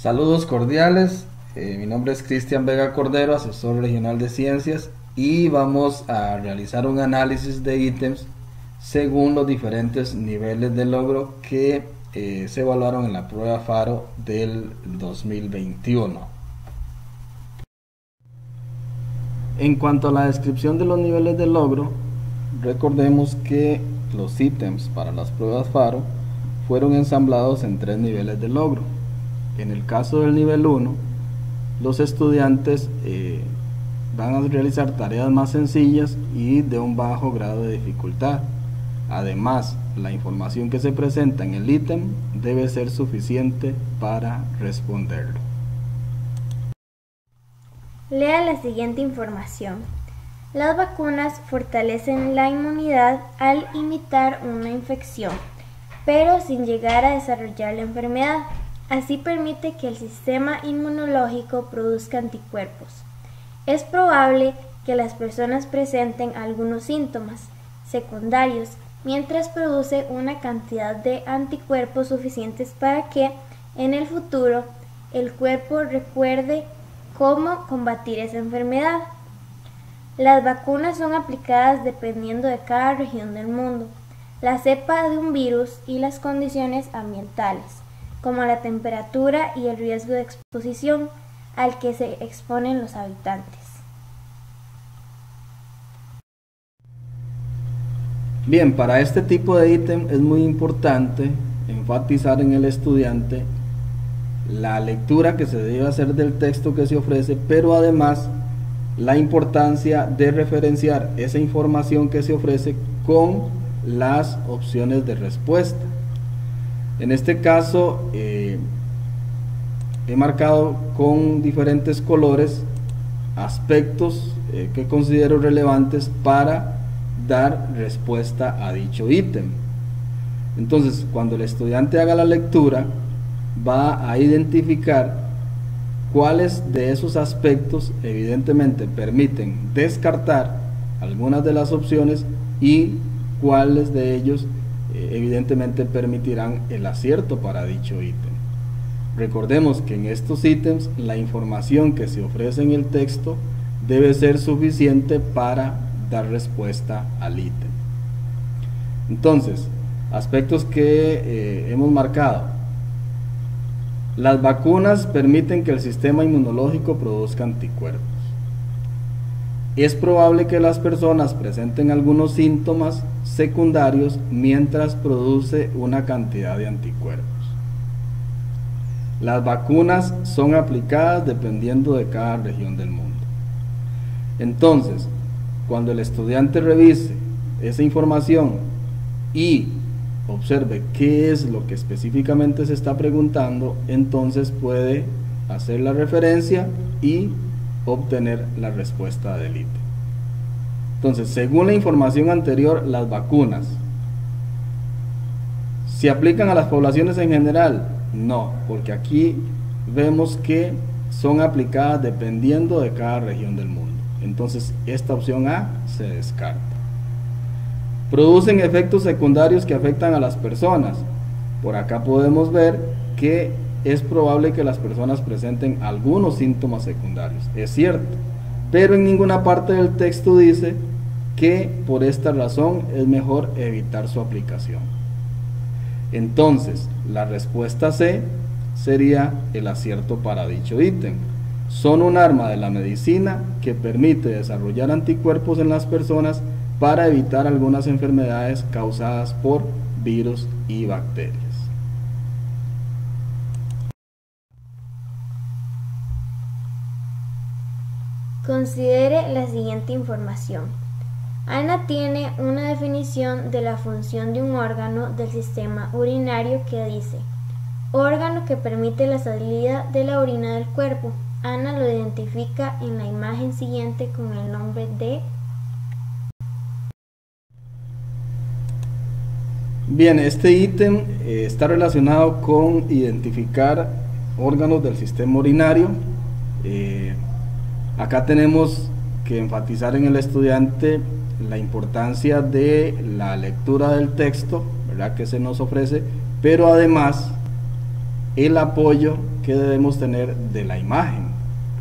Saludos cordiales, mi nombre es Cristian Vega Cordero, asesor regional de ciencias, y vamos a realizar un análisis de ítems según los diferentes niveles de logro que se evaluaron en la prueba FARO del 2021. En cuanto a la descripción de los niveles de logro, recordemos que los ítems para las pruebas FARO fueron ensamblados en 3 niveles de logro. En el caso del nivel 1, los estudiantes van a realizar tareas más sencillas y de un bajo grado de dificultad. Además, la información que se presenta en el ítem debe ser suficiente para responderlo. Lea la siguiente información. Las vacunas fortalecen la inmunidad al imitar una infección, pero sin llegar a desarrollar la enfermedad. Así permite que el sistema inmunológico produzca anticuerpos. Es probable que las personas presenten algunos síntomas secundarios mientras produce una cantidad de anticuerpos suficientes para que en el futuro el cuerpo recuerde cómo combatir esa enfermedad. Las vacunas son aplicadas dependiendo de cada región del mundo, la cepa de un virus y las condiciones ambientales, como la temperatura y el riesgo de exposición al que se exponen los habitantes. Bien, para este tipo de ítem es muy importante enfatizar en el estudiante la lectura que se debe hacer del texto que se ofrece, pero además la importancia de referenciar esa información que se ofrece con las opciones de respuesta. En este caso he marcado con diferentes colores aspectos que considero relevantes para dar respuesta a dicho ítem. Entonces, cuando el estudiante haga la lectura, va a identificar cuáles de esos aspectos evidentemente permiten descartar algunas de las opciones y cuáles de ellos evidentemente permitirán el acierto para dicho ítem. Recordemos que en estos ítems la información que se ofrece en el texto debe ser suficiente para dar respuesta al ítem. Entonces, aspectos que hemos marcado. Las vacunas permiten que el sistema inmunológico produzca anticuerpos. Es probable que las personas presenten algunos síntomas secundarios mientras produce una cantidad de anticuerpos. Las vacunas son aplicadas dependiendo de cada región del mundo. Entonces, cuando el estudiante revise esa información y observe qué es lo que específicamente se está preguntando, entonces puede hacer la referencia y obtener la respuesta del ítem. Entonces, según la información anterior, las vacunas ¿se aplican a las poblaciones en general? No, porque aquí vemos que son aplicadas dependiendo de cada región del mundo. Entonces, esta opción A se descarta. Producen efectos secundarios que afectan a las personas. Por acá podemos ver que es probable que las personas presenten algunos síntomas secundarios. Es cierto, pero en ninguna parte del texto dice que por esta razón es mejor evitar su aplicación. Entonces, la respuesta C sería el acierto para dicho ítem. Son un arma de la medicina que permite desarrollar anticuerpos en las personas para evitar algunas enfermedades causadas por virus y bacterias. Considere la siguiente información. Ana tiene una definición de la función de un órgano del sistema urinario que dice: órgano que permite la salida de la orina del cuerpo. Ana lo identifica en la imagen siguiente con el nombre de... Bien, este ítem está relacionado con identificar órganos del sistema urinario. Acá tenemos que enfatizar en el estudiante la importancia de la lectura del texto, ¿verdad?, que se nos ofrece, pero además el apoyo que debemos tener de la imagen,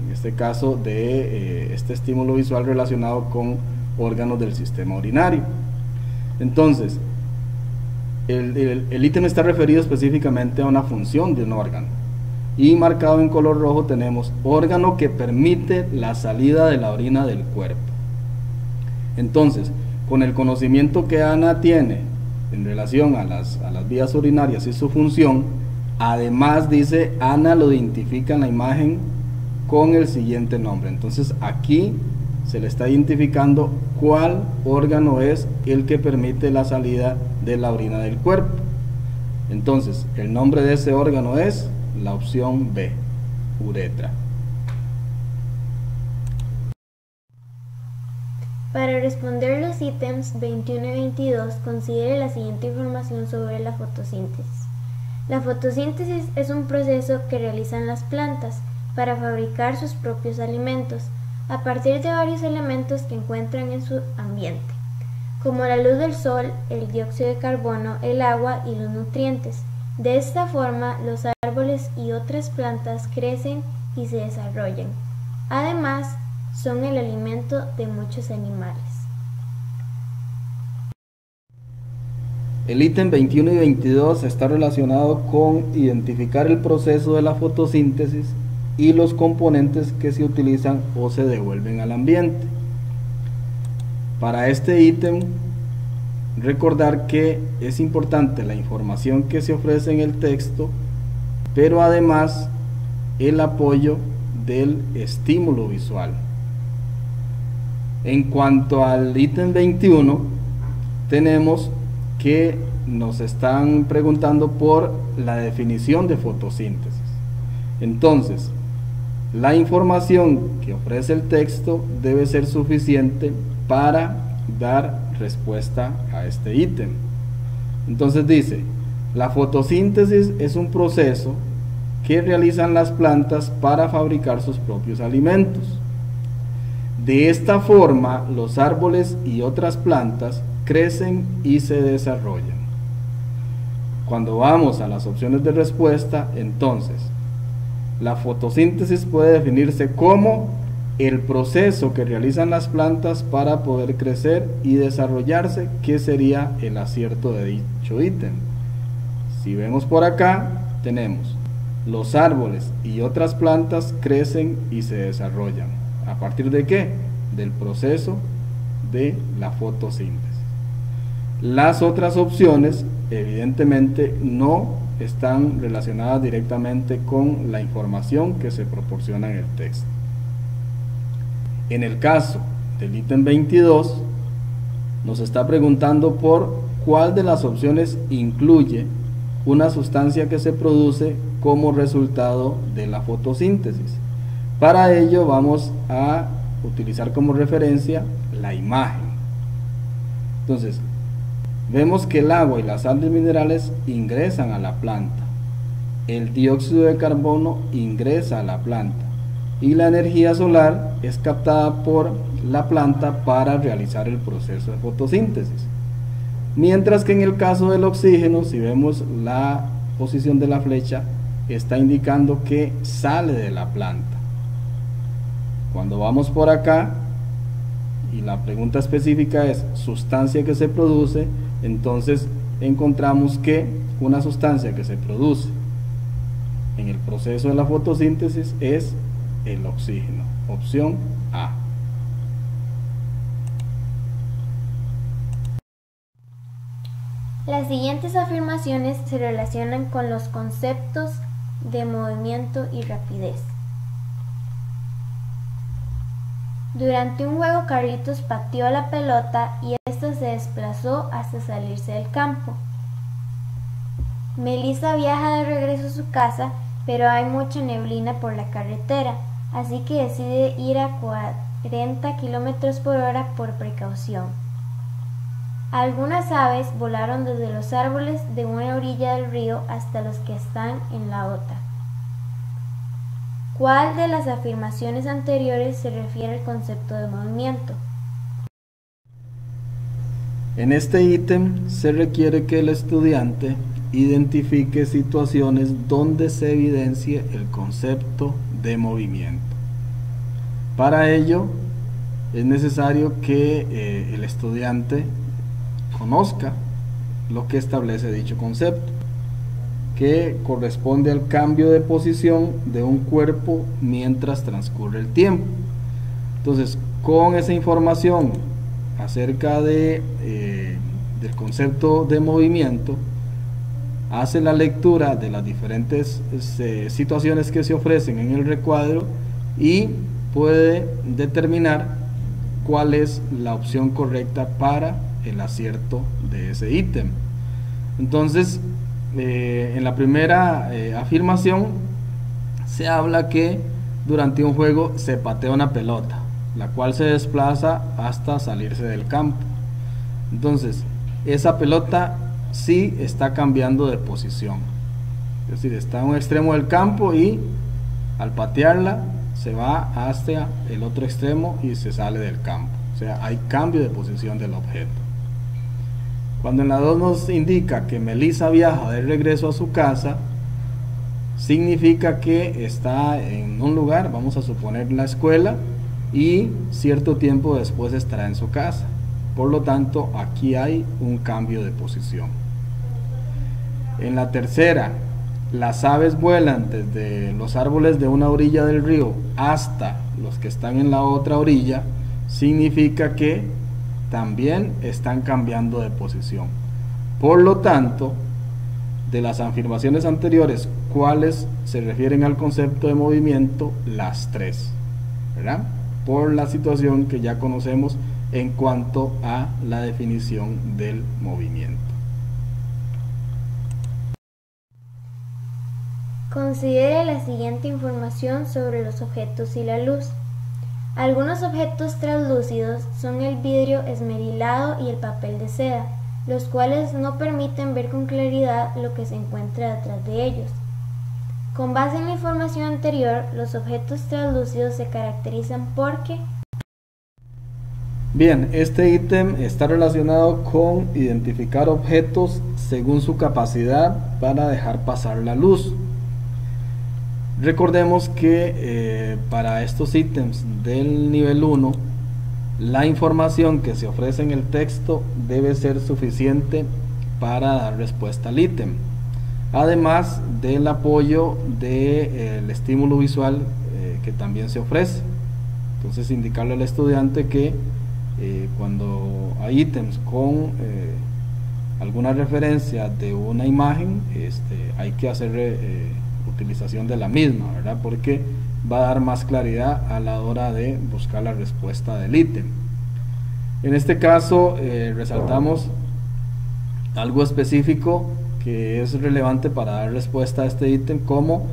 en este caso de este estímulo visual relacionado con órganos del sistema urinario. Entonces, el ítem está referido específicamente a una función de un órgano, y marcado en color rojo tenemos órgano que permite la salida de la orina del cuerpo. Entonces, con el conocimiento que Ana tiene en relación a las vías urinarias y su función, además dice, Ana lo identifica en la imagen con el siguiente nombre. Entonces aquí se le está identificando cuál órgano es el que permite la salida de la orina del cuerpo. Entonces el nombre de ese órgano es la opción B, uretra. Para responder los ítems 21 y 22, considere la siguiente información sobre la fotosíntesis. La fotosíntesis es un proceso que realizan las plantas para fabricar sus propios alimentos a partir de varios elementos que encuentran en su ambiente, como la luz del sol, el dióxido de carbono, el agua y los nutrientes. De esta forma, los árboles y otras plantas crecen y se desarrollan. Además, son el alimento de muchos animales. El ítem 21 y 22 está relacionado con identificar el proceso de la fotosíntesis y los componentes que se utilizan o se devuelven al ambiente. Para este ítem, recordar que es importante la información que se ofrece en el texto, pero además el apoyo del estímulo visual. En cuanto al ítem 21, tenemos que nos están preguntando por la definición de fotosíntesis. Entonces, la información que ofrece el texto debe ser suficiente para dar respuesta a este ítem. Entonces dice, la fotosíntesis es un proceso que realizan las plantas para fabricar sus propios alimentos. De esta forma, los árboles y otras plantas crecen y se desarrollan. Cuando vamos a las opciones de respuesta, entonces, la fotosíntesis puede definirse como el proceso que realizan las plantas para poder crecer y desarrollarse, que sería el acierto de dicho ítem. Si vemos por acá, tenemos los árboles y otras plantas crecen y se desarrollan. ¿A partir de qué? Del proceso de la fotosíntesis. Las otras opciones evidentemente no están relacionadas directamente con la información que se proporciona en el texto. En el caso del ítem 22, nos está preguntando por cuál de las opciones incluye una sustancia que se produce como resultado de la fotosíntesis. Para ello vamos a utilizar como referencia la imagen. Entonces, vemos que el agua y las sales minerales ingresan a la planta, el dióxido de carbono ingresa a la planta y la energía solar es captada por la planta para realizar el proceso de fotosíntesis. Mientras que en el caso del oxígeno, si vemos la posición de la flecha, está indicando que sale de la planta. Cuando vamos por acá y la pregunta específica es sustancia que se produce, entonces encontramos que una sustancia que se produce en el proceso de la fotosíntesis es el oxígeno, opción A. Las siguientes afirmaciones se relacionan con los conceptos de movimiento y rapidez. Durante un juego, Carlitos pateó la pelota y ésta se desplazó hasta salirse del campo. Melissa viaja de regreso a su casa, pero hay mucha neblina por la carretera, así que decide ir a 40 km/h por precaución. Algunas aves volaron desde los árboles de una orilla del río hasta los que están en la otra. ¿Cuál de las afirmaciones anteriores se refiere al concepto de movimiento? En este ítem se requiere que el estudiante identifique situaciones donde se evidencie el concepto de movimiento. Para ello es necesario que el estudiante conozca lo que establece dicho concepto, que corresponde al cambio de posición de un cuerpo mientras transcurre el tiempo. Entonces, con esa información acerca del concepto de movimiento, hace la lectura de las diferentes situaciones que se ofrecen en el recuadro y puede determinar cuál es la opción correcta para el acierto de ese ítem. Entonces, en la primera afirmación se habla que durante un juego se patea una pelota, la cual se desplaza hasta salirse del campo. Entonces, esa pelota sí está cambiando de posición, es decir, está en un extremo del campo y al patearla se va hasta el otro extremo y se sale del campo. O sea, hay cambio de posición del objeto. Cuando en la 2 nos indica que Melissa viaja de regreso a su casa, significa que está en un lugar, vamos a suponer la escuela, y cierto tiempo después estará en su casa. Por lo tanto, aquí hay un cambio de posición. En la tercera, las aves vuelan desde los árboles de una orilla del río hasta los que están en la otra orilla, significa que también están cambiando de posición. Por lo tanto, de las afirmaciones anteriores, ¿cuáles se refieren al concepto de movimiento? Las tres, ¿verdad? Por la situación que ya conocemos en cuanto a la definición del movimiento. Considere la siguiente información sobre los objetos y la luz. Algunos objetos translúcidos son el vidrio esmerilado y el papel de seda, los cuales no permiten ver con claridad lo que se encuentra detrás de ellos. Con base en la información anterior, los objetos translúcidos se caracterizan porque... Bien, este ítem está relacionado con identificar objetos según su capacidad para dejar pasar la luz. Recordemos que para estos ítems del nivel 1, la información que se ofrece en el texto debe ser suficiente para dar respuesta al ítem, además del apoyo del estímulo visual que también se ofrece. Entonces, indicarle al estudiante que cuando hay ítems con alguna referencia de una imagen, hay que hacer utilización de la misma, ¿verdad? Porque va a dar más claridad a la hora de buscar la respuesta del ítem. En este caso resaltamos algo específico que es relevante para dar respuesta a este ítem, como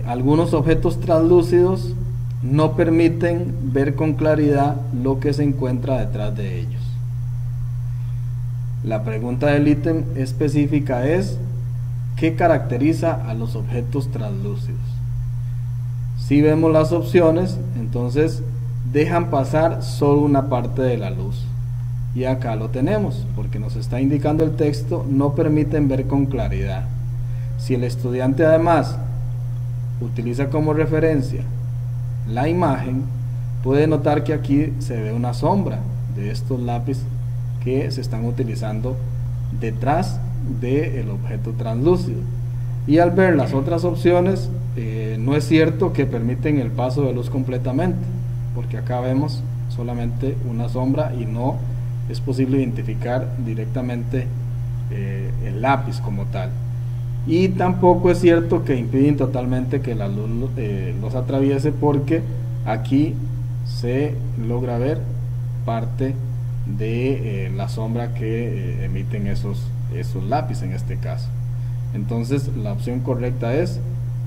algunos objetos translúcidos no permiten ver con claridad lo que se encuentra detrás de ellos. La pregunta del ítem específica es: ¿qué caracteriza a los objetos translúcidos? Si vemos las opciones, entonces dejan pasar solo una parte de la luz. Y acá lo tenemos, porque nos está indicando el texto, no permiten ver con claridad. Si el estudiante además utiliza como referencia la imagen, puede notar que aquí se ve una sombra de estos lápices que se están utilizando detrás del objeto translúcido. Y al ver las otras opciones, no es cierto que permiten el paso de luz completamente, porque acá vemos solamente una sombra y no es posible identificar directamente el lápiz como tal. Y tampoco es cierto que impiden totalmente que la luz los atraviese, porque aquí se logra ver parte de la sombra que emiten esos lápices en este caso. Entonces la opción correcta es: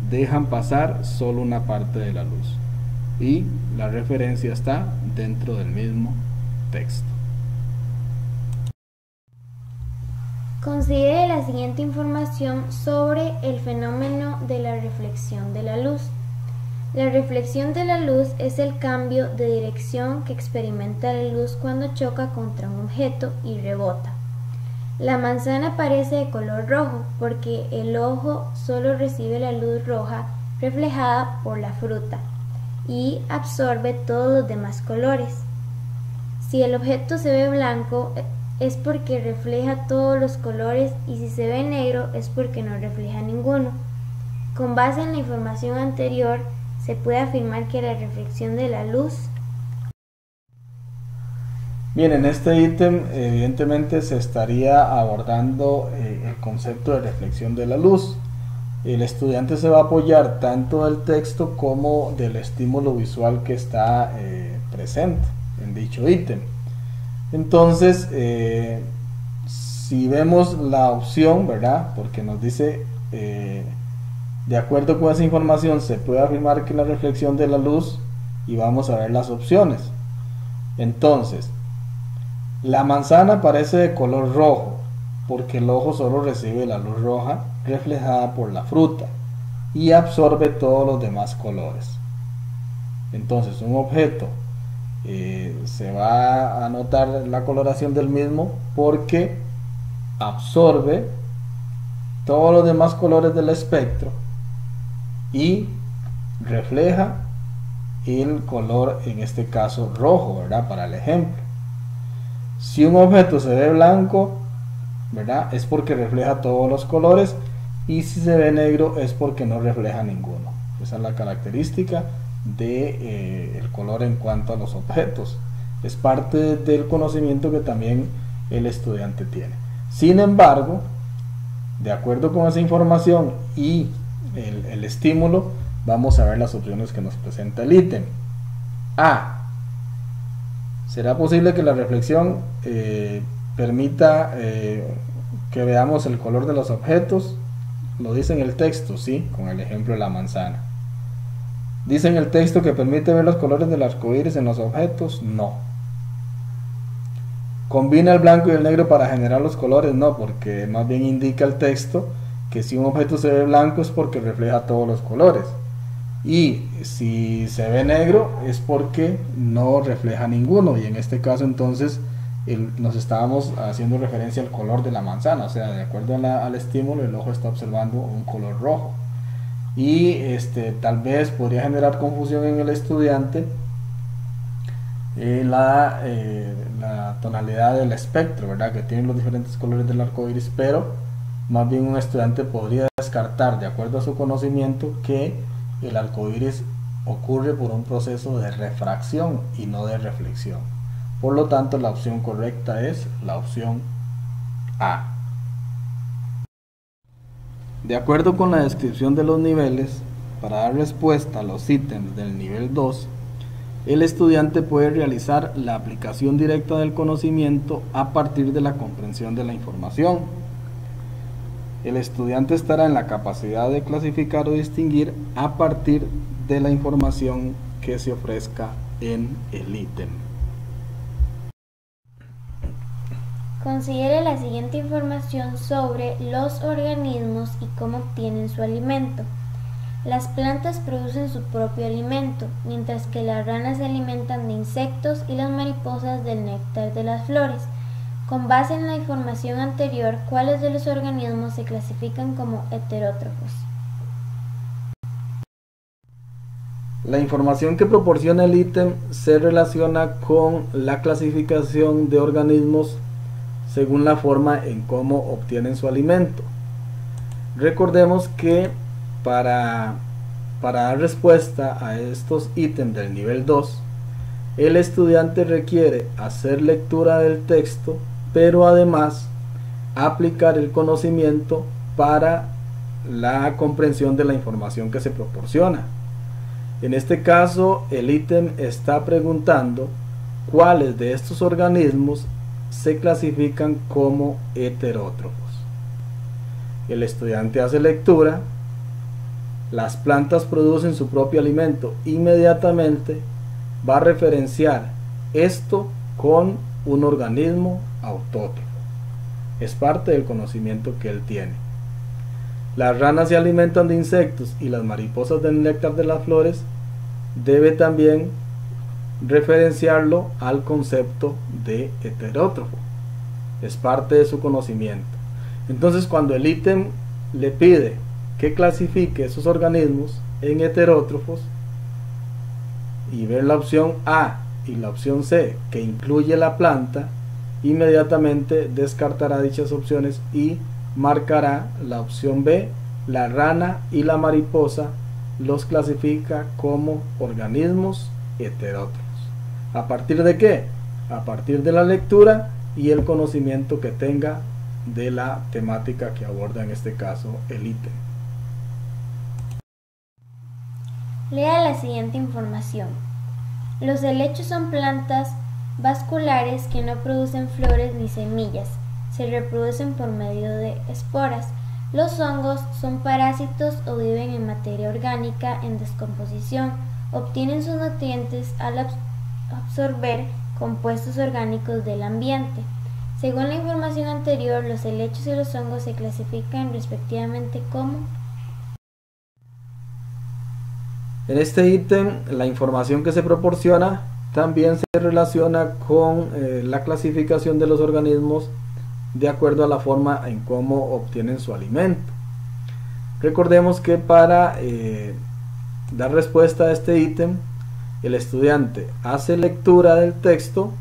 dejan pasar solo una parte de la luz, y la referencia está dentro del mismo texto. Considere la siguiente información sobre el fenómeno de la reflexión de la luz. La reflexión de la luz es el cambio de dirección que experimenta la luz cuando choca contra un objeto y rebota. La manzana parece de color rojo porque el ojo solo recibe la luz roja reflejada por la fruta y absorbe todos los demás colores. Si el objeto se ve blanco es porque refleja todos los colores y si se ve negro es porque no refleja ninguno. Con base en la información anterior, se puede afirmar que la reflexión de la luz. Bien, en este ítem evidentemente se estaría abordando el concepto de reflexión de la luz. El estudiante se va a apoyar tanto del texto como del estímulo visual que está presente en dicho ítem. Entonces, si vemos la opción, ¿verdad? Porque nos dice, de acuerdo con esa información, se puede afirmar que la reflexión de la luz, y vamos a ver las opciones. Entonces, la manzana parece de color rojo, porque el ojo solo recibe la luz roja reflejada por la fruta y absorbe todos los demás colores. Entonces, un objeto se va a notar la coloración del mismo porque absorbe todos los demás colores del espectro y refleja el color, en este caso rojo, ¿verdad? Para el ejemplo. Si un objeto se ve blanco, ¿verdad? Es porque refleja todos los colores, y si se ve negro es porque no refleja ninguno. Esa es la característica de el color en cuanto a los objetos. Es parte del conocimiento que también el estudiante tiene. Sin embargo, de acuerdo con esa información y el estímulo, vamos a ver las opciones que nos presenta el ítem. A. ¿Será posible que la reflexión permita que veamos el color de los objetos? Lo dice en el texto, sí, con el ejemplo de la manzana. ¿Dice en el texto que permite ver los colores del arco iris en los objetos? No. ¿Combina el blanco y el negro para generar los colores? No, porque más bien indica el texto que si un objeto se ve blanco es porque refleja todos los colores. Y si se ve negro es porque no refleja ninguno, y en este caso entonces nos estábamos haciendo referencia al color de la manzana, o sea, de acuerdo al estímulo el ojo está observando un color rojo, y tal vez podría generar confusión en el estudiante la tonalidad del espectro, ¿verdad? Que tienen los diferentes colores del arco iris, pero más bien un estudiante podría descartar, de acuerdo a su conocimiento, que el arco iris ocurre por un proceso de refracción y no de reflexión. Por lo tanto, la opción correcta es la opción A. De acuerdo con la descripción de los niveles, para dar respuesta a los ítems del nivel 2, el estudiante puede realizar la aplicación directa del conocimiento a partir de la comprensión de la información. El estudiante estará en la capacidad de clasificar o distinguir a partir de la información que se ofrezca en el ítem. Considere la siguiente información sobre los organismos y cómo obtienen su alimento. Las plantas producen su propio alimento, mientras que las ranas se alimentan de insectos y las mariposas del néctar de las flores. Con base en la información anterior, ¿cuáles de los organismos se clasifican como heterótrofos? La información que proporciona el ítem se relaciona con la clasificación de organismos según la forma en cómo obtienen su alimento. Recordemos que para dar respuesta a estos ítems del nivel 2, el estudiante requiere hacer lectura del texto, pero además aplicar el conocimiento para la comprensión de la información que se proporciona. En este caso, el ítem está preguntando cuáles de estos organismos se clasifican como heterótrofos. El estudiante hace lectura. Las plantas producen su propio alimento. Inmediatamente va a referenciar esto con un organismo autótrofo. Es parte del conocimiento que él tiene. Las ranas se alimentan de insectos y las mariposas del néctar de las flores. Debe también referenciarlo al concepto de heterótrofo. es parte de su conocimiento. Entonces, cuando el ítem le pide que clasifique esos organismos en heterótrofos y ver la opción A y la opción C que incluye la planta, inmediatamente descartará dichas opciones y marcará la opción B, la rana y la mariposa, los clasifica como organismos heterótrofos. ¿A partir de qué? A partir de la lectura y el conocimiento que tenga de la temática que aborda en este caso el ítem. Lea la siguiente información. Los helechos son plantas vasculares que no producen flores ni semillas, se reproducen por medio de esporas. Los hongos son parásitos o viven en materia orgánica en descomposición, obtienen sus nutrientes al absorber compuestos orgánicos del ambiente. Según la información anterior, los helechos y los hongos se clasifican respectivamente como... En este ítem, la información que se proporciona también se relaciona con la clasificación de los organismos de acuerdo a la forma en cómo obtienen su alimento. Recordemos que para dar respuesta a este ítem, el estudiante hace lectura del texto,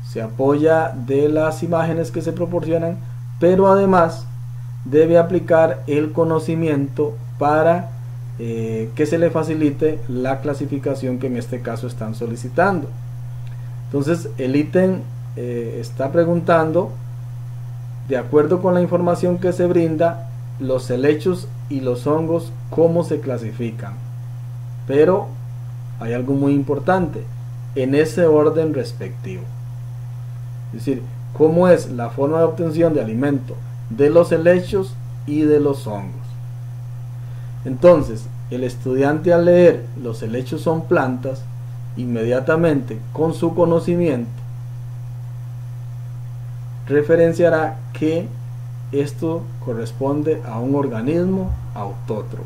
se apoya de las imágenes que se proporcionan, pero además debe aplicar el conocimiento para que se le facilite la clasificación que en este caso están solicitando. Entonces el ítem está preguntando, de acuerdo con la información que se brinda, los helechos y los hongos, ¿cómo se clasifican? Pero hay algo muy importante, en ese orden respectivo. Es decir, ¿cómo es la forma de obtención de alimento de los helechos y de los hongos? Entonces, el estudiante al leer los helechos son plantas, inmediatamente con su conocimiento referenciará que esto corresponde a un organismo autótrofo.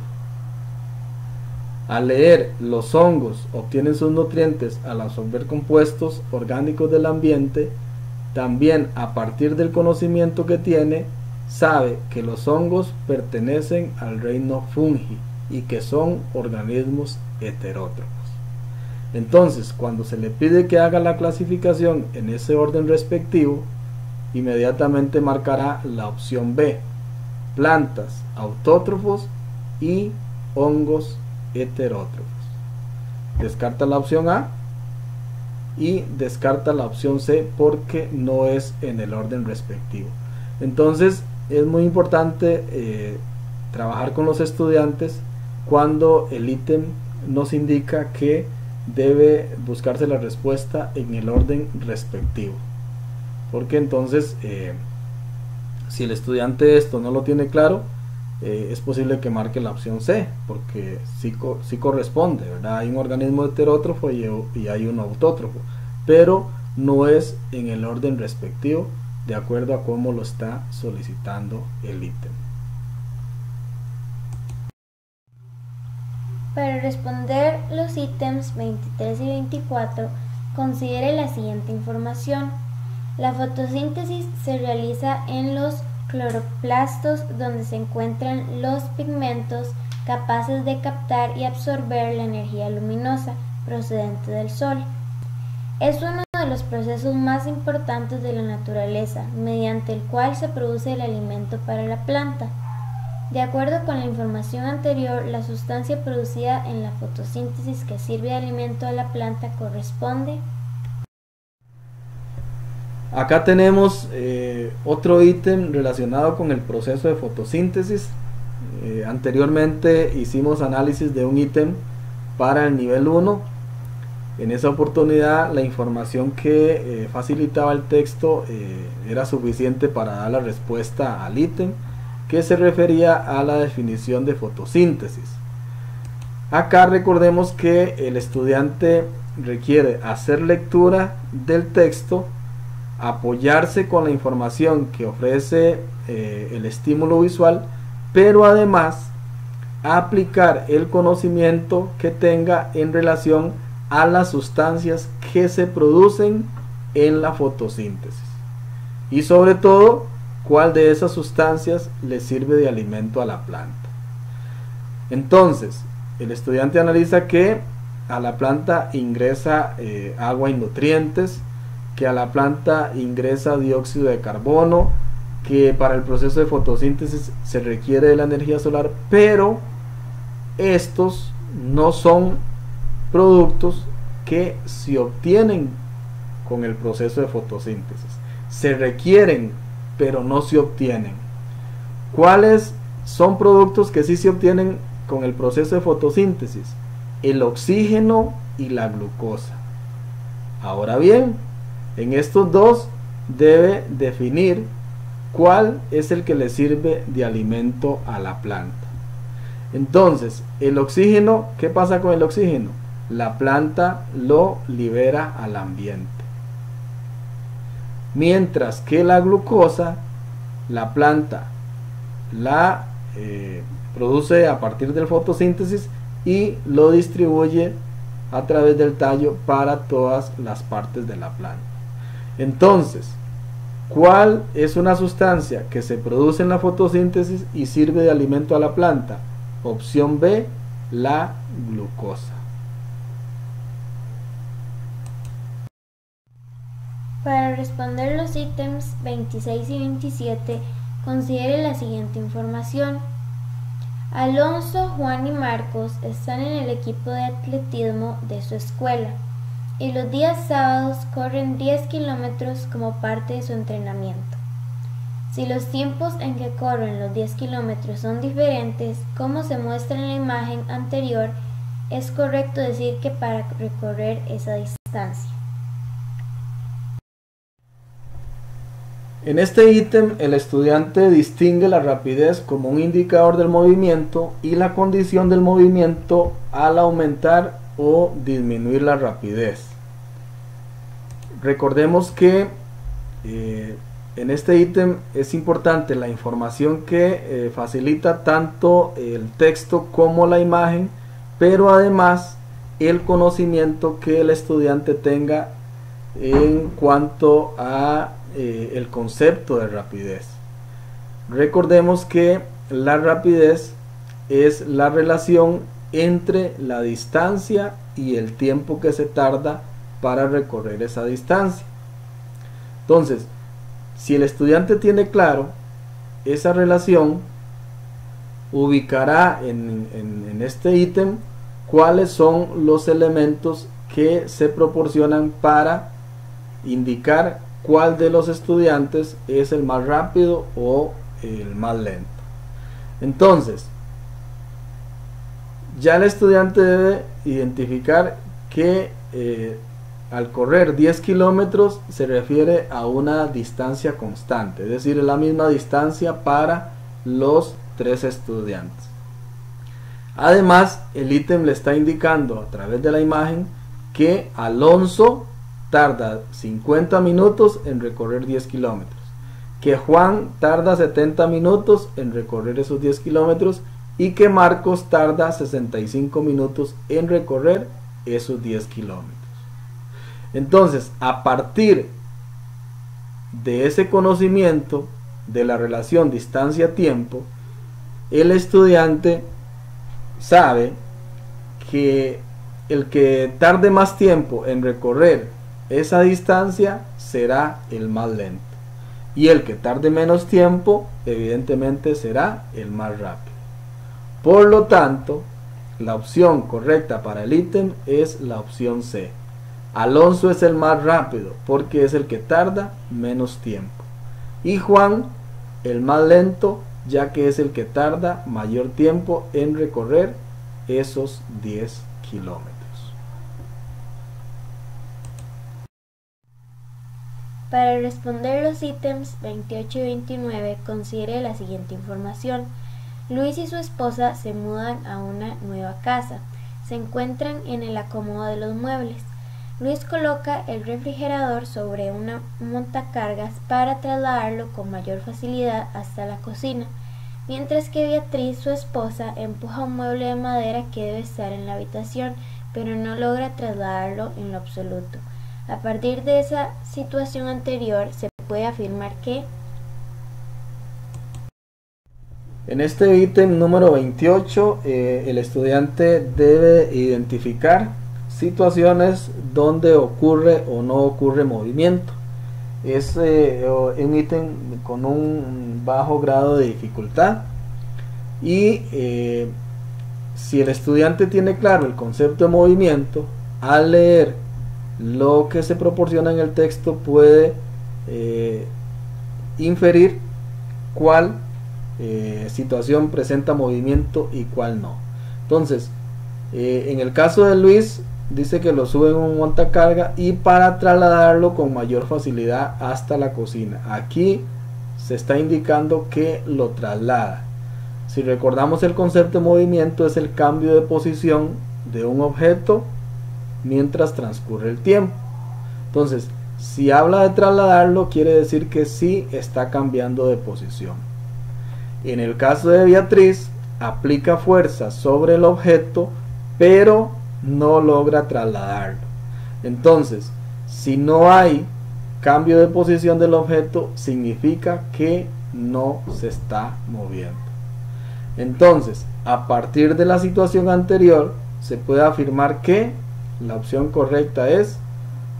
Al leer los hongos obtienen sus nutrientes al absorber compuestos orgánicos del ambiente, también a partir del conocimiento que tiene, sabe que los hongos pertenecen al reino fungi y que son organismos heterótrofos. Entonces, cuando se le pide que haga la clasificación en ese orden respectivo, inmediatamente marcará la opción B, plantas autótrofos y hongos heterótrofos. Descarta la opción A y descarta la opción C porque no es en el orden respectivo. Entonces es muy importante trabajar con los estudiantes cuando el ítem nos indica que debe buscarse la respuesta en el orden respectivo, porque entonces si el estudiante esto no lo tiene claro, es posible que marque la opción C, porque sí corresponde, ¿verdad? Hay un organismo heterótrofo y hay un autótrofo, pero no es en el orden respectivo de acuerdo a cómo lo está solicitando el ítem. Para responder los ítems 23 y 24, considere la siguiente información. La fotosíntesis se realiza en los cloroplastos, donde se encuentran los pigmentos capaces de captar y absorber la energía luminosa procedente del sol. Es uno de los procesos más importantes de la naturaleza, mediante el cual se produce el alimento para la planta. De acuerdo con la información anterior, la sustancia producida en la fotosíntesis que sirve de alimento a la planta corresponde. Acá tenemos otro ítem relacionado con el proceso de fotosíntesis. Anteriormente hicimos análisis de un ítem para el nivel 1. En esa oportunidad la información que facilitaba el texto era suficiente para dar la respuesta al ítem que se refería a la definición de fotosíntesis. Acá recordemos que el estudiante requiere hacer lectura del texto, apoyarse con la información que ofrece el estímulo visual, pero además aplicar el conocimiento que tenga en relación a las sustancias que se producen en la fotosíntesis. y sobre todo cuál de esas sustancias le sirve de alimento a la planta. Entonces, el estudiante analiza que a la planta ingresa agua y nutrientes, que a la planta ingresa dióxido de carbono, que para el proceso de fotosíntesis se requiere de la energía solar, pero estos no son productos que se obtienen con el proceso de fotosíntesis. Se requieren, pero no se obtienen. ¿Cuáles son productos que sí se obtienen con el proceso de fotosíntesis? El oxígeno y la glucosa. Ahora bien, en estos dos debe definir cuál es el que le sirve de alimento a la planta. Entonces, el oxígeno, ¿qué pasa con el oxígeno? La planta lo libera al ambiente. Mientras que la glucosa, la planta la produce a partir del fotosíntesis y lo distribuye a través del tallo para todas las partes de la planta. Entonces, ¿cuál es una sustancia que se produce en la fotosíntesis y sirve de alimento a la planta? Opción B, la glucosa. Para responder los ítems 26 y 27, considere la siguiente información. Alonso, Juan y Marcos están en el equipo de atletismo de su escuela y los días sábados corren 10 kilómetros como parte de su entrenamiento. Si los tiempos en que corren los 10 kilómetros son diferentes, como se muestra en la imagen anterior, es correcto decir que para recorrer esa distancia. En este ítem, el estudiante distingue la rapidez como un indicador del movimiento y la condición del movimiento al aumentar o disminuir la rapidez. Recordemos que en este ítem es importante la información que facilita tanto el texto como la imagen, pero además el conocimiento que el estudiante tenga en cuanto a el concepto de rapidez. Recordemos que la rapidez es la relación entre la distancia y el tiempo que se tarda para recorrer esa distancia. Entonces, si el estudiante tiene claro esa relación, ubicará en este ítem cuáles son los elementos que se proporcionan para indicar cuál de los estudiantes es el más rápido o el más lento. Entonces, ya el estudiante debe identificar que al correr 10 kilómetros se refiere a una distancia constante, es decir, es la misma distancia para los 3 estudiantes. Además, el ítem le está indicando a través de la imagen que Alonso tarda 50 minutos en recorrer 10 kilómetros, que Juan tarda 70 minutos en recorrer esos 10 kilómetros y que Marcos tarda 65 minutos en recorrer esos 10 kilómetros. Entonces, a partir de ese conocimiento de la relación distancia-tiempo, el estudiante sabe que el que tarde más tiempo en recorrer esa distancia será el más lento y el que tarde menos tiempo evidentemente será el más rápido. Por lo tanto, la opción correcta para el ítem es la opción C. Alonso es el más rápido porque es el que tarda menos tiempo y Juan el más lento ya que es el que tarda mayor tiempo en recorrer esos 10 kilómetros. Para responder los ítems 28 y 29, considere la siguiente información. Luis y su esposa se mudan a una nueva casa. Se encuentran en el acomodo de los muebles. Luis coloca el refrigerador sobre una montacargas para trasladarlo con mayor facilidad hasta la cocina, mientras que Beatriz, su esposa, empuja un mueble de madera que debe estar en la habitación, pero no logra trasladarlo en lo absoluto. A partir de esa situación anterior, se puede afirmar que en este ítem número 28 el estudiante debe identificar situaciones donde ocurre o no ocurre movimiento. Es un ítem con un bajo grado de dificultad y si el estudiante tiene claro el concepto de movimiento, al leer lo que se proporciona en el texto puede inferir cuál situación presenta movimiento y cuál no. Entonces, en el caso de Luis, dice que lo sube en un montacarga y para trasladarlo con mayor facilidad hasta la cocina. Aquí se está indicando que lo traslada. Si recordamos, el concepto de movimiento es el cambio de posición de un objeto mientras transcurre el tiempo. Entonces, si habla de trasladarlo, quiere decir que sí está cambiando de posición. En el caso de Beatriz, aplica fuerza sobre el objeto, pero no logra trasladarlo. Entonces, si no hay cambio de posición del objeto, significa que no se está moviendo. Entonces, a partir de la situación anterior, se puede afirmar que la opción correcta es: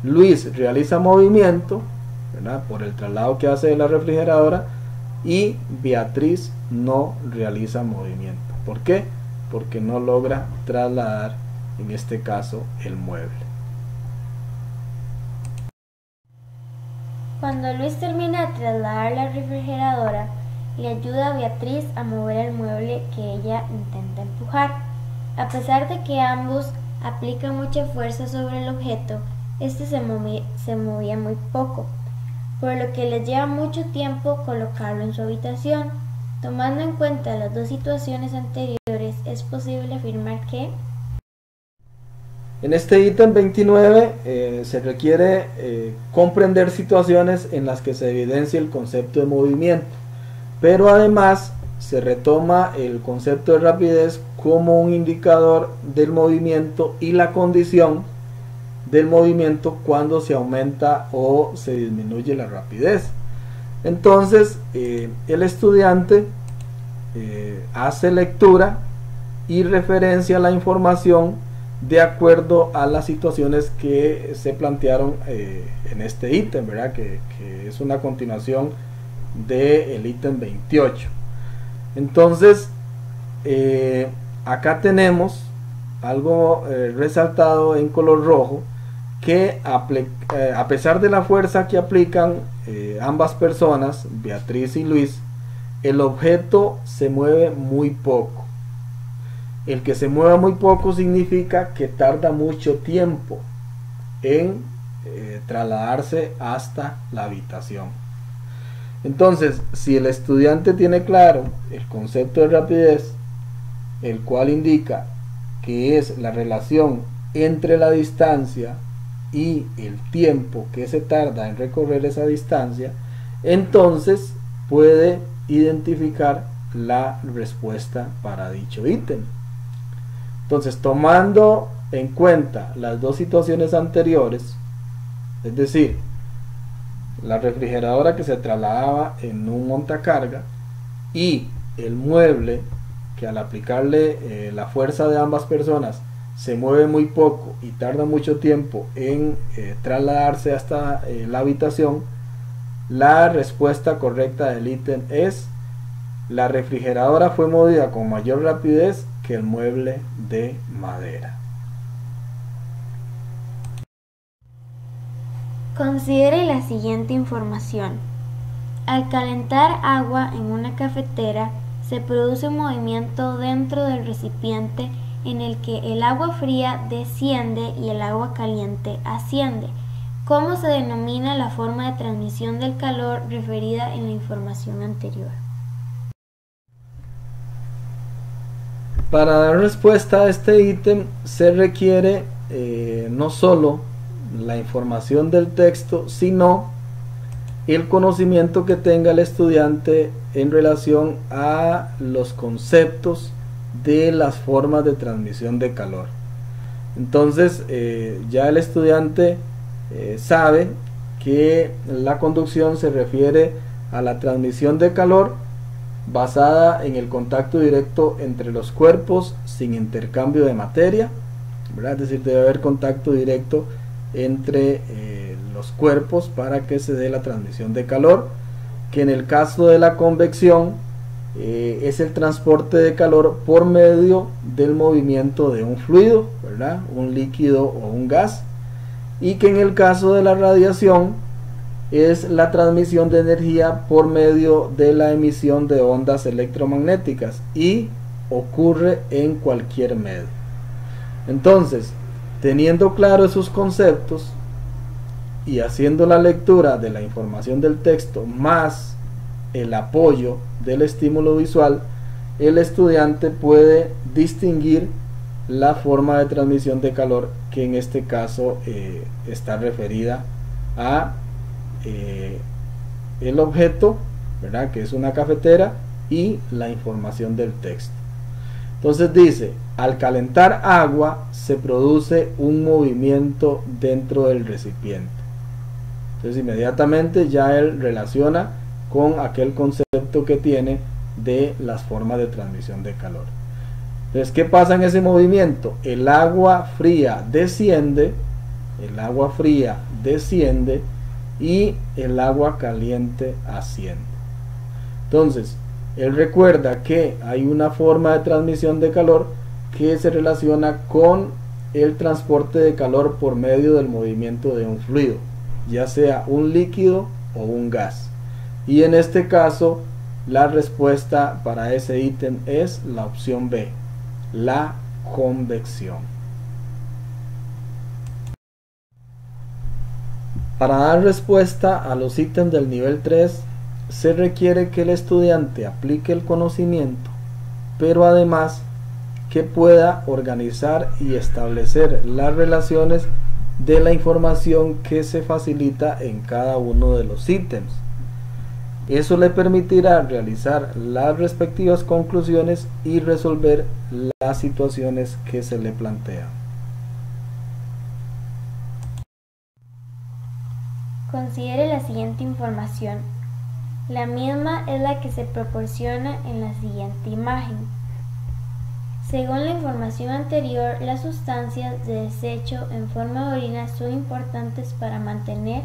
Luis realiza movimiento, ¿verdad?, por el traslado que hace de la refrigeradora, y Beatriz no realiza movimiento. ¿Por qué? Porque no logra trasladar, en este caso, el mueble. cuando Luis termina de trasladar la refrigeradora, le ayuda a Beatriz a mover el mueble que ella intenta empujar. A pesar de que ambos aplican mucha fuerza sobre el objeto, este se movía muy poco, por lo que les lleva mucho tiempo colocarlo en su habitación. Tomando en cuenta las dos situaciones anteriores, es posible afirmar que en este ítem 29 se requiere comprender situaciones en las que se evidencia el concepto de movimiento, pero además se retoma el concepto de rapidez como un indicador del movimiento y la condición del movimiento cuando se aumenta o se disminuye la rapidez. Entonces el estudiante hace lectura y referencia a la información de acuerdo a las situaciones que se plantearon en este ítem, ¿verdad? Que es una continuación del ítem 28. Entonces acá tenemos algo resaltado en color rojo, que a pesar de la fuerza que aplican ambas personas, Beatriz y Luis, el objeto se mueve muy poco. El que se mueva muy poco significa que tarda mucho tiempo en trasladarse hasta la habitación. Entonces, si el estudiante tiene claro el concepto de rapidez, el cual indica que es la relación entre la distancia y el tiempo que se tarda en recorrer esa distancia, entonces puede identificar la respuesta para dicho ítem. Entonces, tomando en cuenta las dos situaciones anteriores, es decir, la refrigeradora que se trasladaba en un montacarga y el mueble que al aplicarle la fuerza de ambas personas se mueve muy poco y tarda mucho tiempo en trasladarse hasta la habitación, la respuesta correcta del ítem es: la refrigeradora fue movida con mayor rapidez que el mueble de madera. considere la siguiente información. Al calentar agua en una cafetera, se produce un movimiento dentro del recipiente en el que el agua fría desciende y el agua caliente asciende. ¿Cómo se denomina la forma de transmisión del calor referida en la información anterior? Para dar respuesta a este ítem se requiere no solo la información del texto, sino el conocimiento que tenga el estudiante en relación a los conceptos de las formas de transmisión de calor. Entonces ya el estudiante sabe que la conducción se refiere a la transmisión de calor basada en el contacto directo entre los cuerpos sin intercambio de materia, ¿verdad? Es decir, debe haber contacto directo entre los cuerpos para que se dé la transmisión de calor, que en el caso de la convección es el transporte de calor por medio del movimiento de un fluido, ¿verdad? Un líquido o un gas, y que en el caso de la radiación es la transmisión de energía por medio de la emisión de ondas electromagnéticas y ocurre en cualquier medio. Entonces, teniendo claro esos conceptos y haciendo la lectura de la información del texto más el apoyo del estímulo visual, el estudiante puede distinguir la forma de transmisión de calor, que en este caso está referida a el objeto, ¿verdad?, que es una cafetera, y la información del texto. Entonces dice: al calentar agua se produce un movimiento dentro del recipiente. Entonces inmediatamente ya él relaciona con aquel concepto que tiene de las formas de transmisión de calor. Entonces, ¿qué pasa en ese movimiento? El agua fría desciende y el agua caliente asciende. Entonces, él recuerda que hay una forma de transmisión de calor que se relaciona con el transporte de calor por medio del movimiento de un fluido, ya sea un líquido o un gas. Y en este caso, la respuesta para ese ítem es la opción B, la convección. Para dar respuesta a los ítems del nivel 3, se requiere que el estudiante aplique el conocimiento, pero además que pueda organizar y establecer las relaciones de la información que se facilita en cada uno de los ítems. Eso le permitirá realizar las respectivas conclusiones y resolver las situaciones que se le plantean. Considere la siguiente información. La misma es la que se proporciona en la siguiente imagen. Según la información anterior, las sustancias de desecho en forma de orina son importantes para mantener.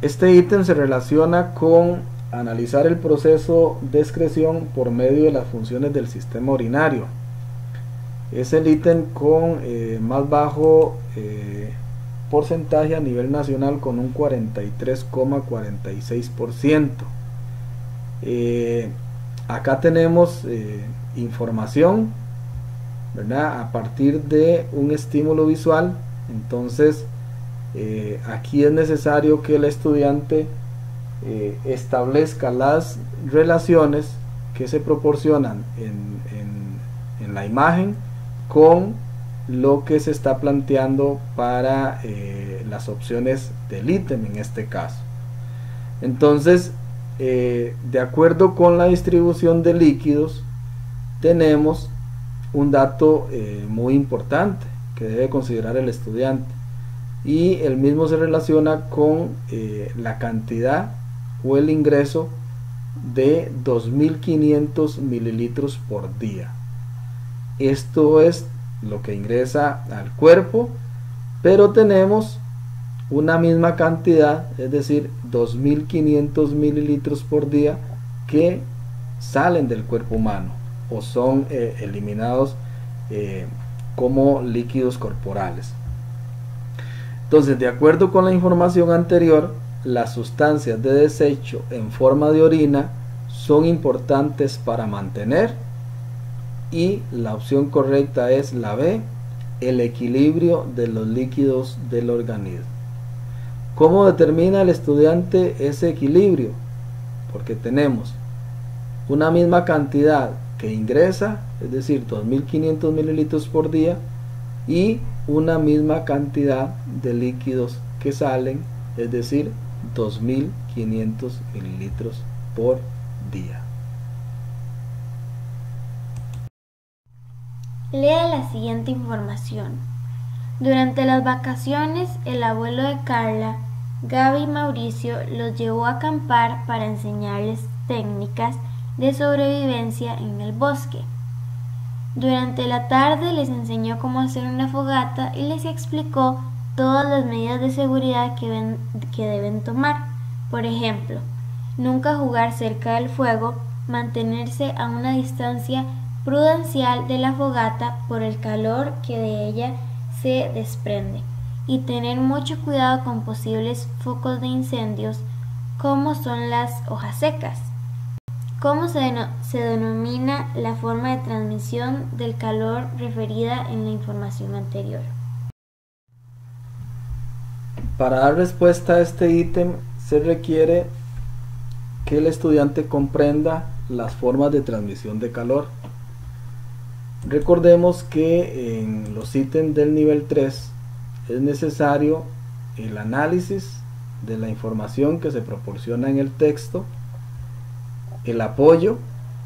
Este ítem se relaciona con analizar el proceso de excreción por medio de las funciones del sistema urinario. Es el ítem con más bajo porcentaje a nivel nacional, con un 43,46%. Acá tenemos información, ¿verdad?, a partir de un estímulo visual. Entonces aquí es necesario que el estudiante establezca las relaciones que se proporcionan en la imagen con lo que se está planteando para las opciones del ítem en este caso. Entonces, de acuerdo con la distribución de líquidos, tenemos un dato muy importante que debe considerar el estudiante, y el mismo se relaciona con la cantidad o el ingreso de 2500 mililitros por día. Esto es lo que ingresa al cuerpo, pero tenemos una misma cantidad, es decir, 2500 mililitros por día, que salen del cuerpo humano o son eliminados como líquidos corporales. Entonces, de acuerdo con la información anterior, las sustancias de desecho en forma de orina son importantes para mantener, y la opción correcta es la B, el equilibrio de los líquidos del organismo. ¿Cómo determina el estudiante ese equilibrio? Porque tenemos una misma cantidad que ingresa, es decir, 2500 mililitros por día, y una misma cantidad de líquidos que salen, es decir, 2500 mililitros por día. Lea la siguiente información. Durante las vacaciones, el abuelo de Carla, Gaby y Mauricio los llevó a acampar para enseñarles técnicas de sobrevivencia en el bosque. Durante la tarde les enseñó cómo hacer una fogata y les explicó todas las medidas de seguridad que deben tomar. Por ejemplo, nunca jugar cerca del fuego, mantenerse a una distancia prudencial de la fogata por el calor que de ella se desprende, y tener mucho cuidado con posibles focos de incendios como son las hojas secas. ¿Cómo se denomina la forma de transmisión del calor referida en la información anterior? Para dar respuesta a este ítem se requiere que el estudiante comprenda las formas de transmisión de calor. Recordemos que en los ítems del nivel 3 es necesario el análisis de la información que se proporciona en el texto, el apoyo,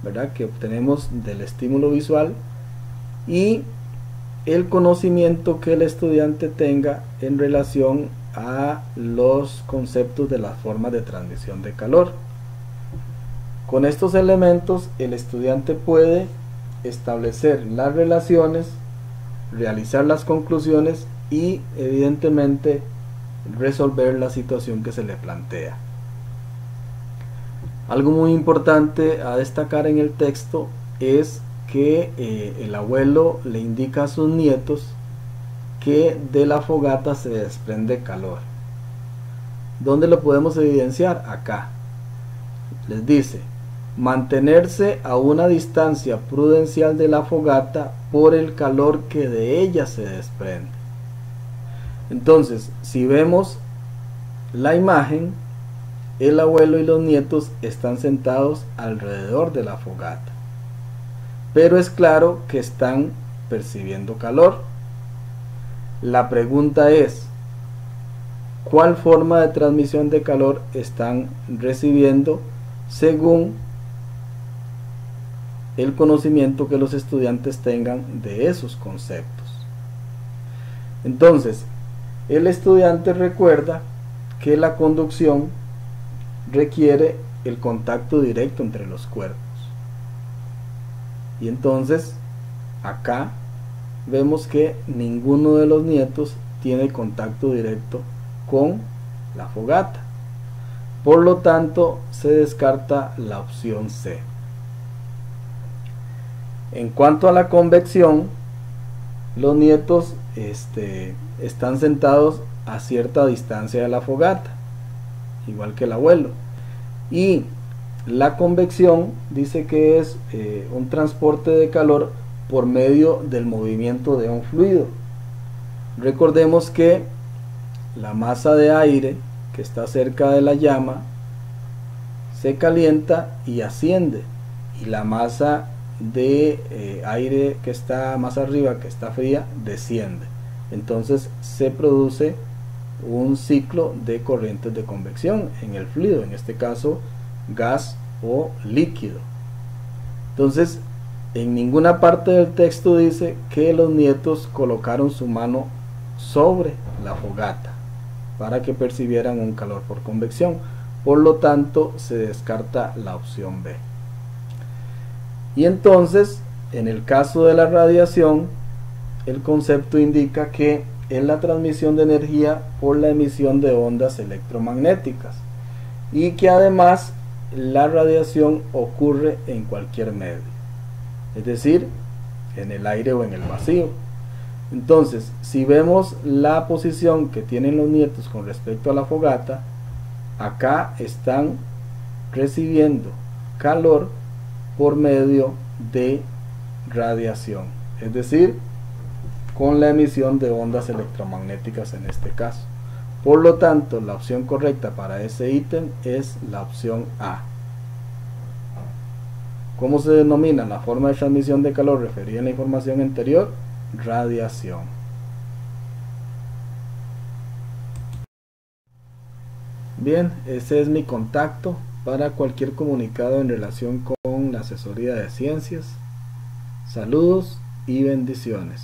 ¿verdad?, que obtenemos del estímulo visual, y el conocimiento que el estudiante tenga en relación a los conceptos de las formas de transmisión de calor. Con estos elementos el estudiante puede establecer las relaciones, realizar las conclusiones y evidentemente resolver la situación que se le plantea. Algo muy importante a destacar en el texto es que el abuelo le indica a sus nietos que de la fogata se desprende calor. ¿Dónde lo podemos evidenciar? Acá. Les dice: mantenerse a una distancia prudencial de la fogata por el calor que de ella se desprende. Entonces, si vemos la imagen, el abuelo y los nietos están sentados alrededor de la fogata, pero es claro que están percibiendo calor. La pregunta es: ¿cuál forma de transmisión de calor están recibiendo según el conocimiento que los estudiantes tengan de esos conceptos? Entonces, el estudiante recuerda que la conducción requiere el contacto directo entre los cuerpos, y entonces acá vemos que ninguno de los nietos tiene contacto directo con la fogata, por lo tanto se descarta la opción C. En cuanto a la convección, los nietos están sentados a cierta distancia de la fogata, igual que el abuelo, y la convección dice que es un transporte de calor por medio del movimiento de un fluido. Recordemos que la masa de aire que está cerca de la llama se calienta y asciende, y la masa de aire que está más arriba, que está fría, desciende. Entonces se produce un ciclo de corrientes de convección en el fluido, en este caso gas o líquido. Entonces, en ninguna parte del texto dice que los nietos colocaron su mano sobre la fogata para que percibieran un calor por convección, por lo tanto se descarta la opción B. Y entonces, en el caso de la radiación, el concepto indica que es la transmisión de energía por la emisión de ondas electromagnéticas, y que además la radiación ocurre en cualquier medio, es decir, en el aire o en el vacío. Entonces, si vemos la posición que tienen los nietos con respecto a la fogata, acá están recibiendo calor por medio de radiación, es decir, con la emisión de ondas electromagnéticas en este caso. Por lo tanto, la opción correcta para ese ítem es la opción A. ¿Cómo se denomina la forma de transmisión de calor referida en la información anterior? Radiación. Bien, ese es mi contacto para cualquier comunicado en relación con la asesoría de ciencias. Saludos y bendiciones.